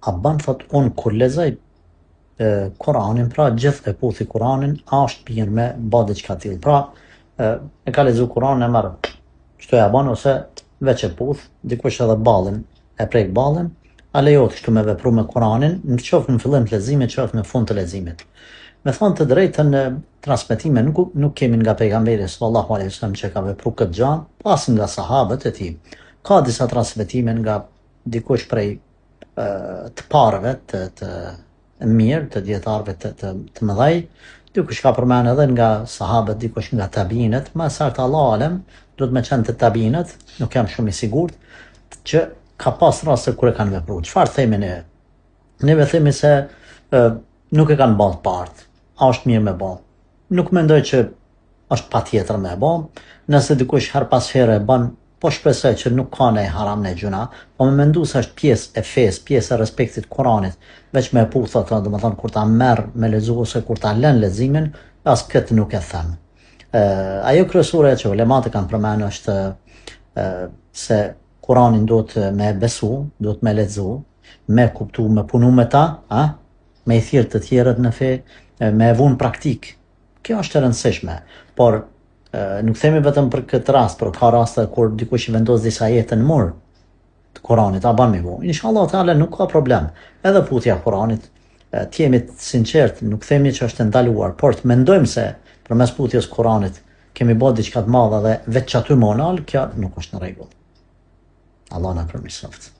a ban thot unë kur lexoj Kur'anin, pra gjithë e puthi Kur'anin, a është mirë me ba diçka tillë. Pra, e ka lexu Kur'anin e merr çto ja ban ose veç e puth, dikush edhe ballin, e prek ballin, a lejohet kështu me vepru me Kur'anin, në qoftë në fillim të leximit, qoftë në fund të leximit. Me thonë të drejtën, transmetime nuk kemi nga pejgamberi sallallahu alaihi wasallam që ka vepru këtë gjë, pas nga sahabët e tij. Ka disa transmetime nga dikush prej të parëve të mirë, të dietarëve të mëdhej, dikush ka përmend edhe nga sahabët, dikush nga tabiinët, më saktë Allahu alem, duhet me qenë të tabiinët, nuk jam shumë i sigurt, që ka pas raste kur e kanë vepruar. Çfarë themi ne? Neve themi se nuk e kanë bërë part, a është mirë me bë. Nuk mendoj që është patjetër me bë. Nëse dikush her pas here e bën, po shpresoj që nuk ka ne haram ne gjuna, po me mendu se është pjesë e fesë, pjesë e respektit Kuranit, veç me putha ato, domethënë kur ta merr me lexu ose kur ta lën leximin, as këtë nuk e them. Ajo kryesore që ulemat e kanë përmendur është se Kuranin duhet me besu, duhet me lexu, me kuptu, me punu me ta, me i thirr të tjerët në fe, me vun praktik. Kjo është e rëndësishme, por nuk themi vetëm për këtë rast, por ka raste kur dikush i vendos disa ajete në mur të Kuranit, a ban me vu. Inshallah taala nuk ka problem. Edhe putja e Kuranit, të jemi të sinqert, nuk themi që është ndaluar, por të mendojmë se përmes putjes Kuranit kemi bërë diçka të madhe dhe veç aty monal, kjo nuk është në rregull. Allah na përmirësoft.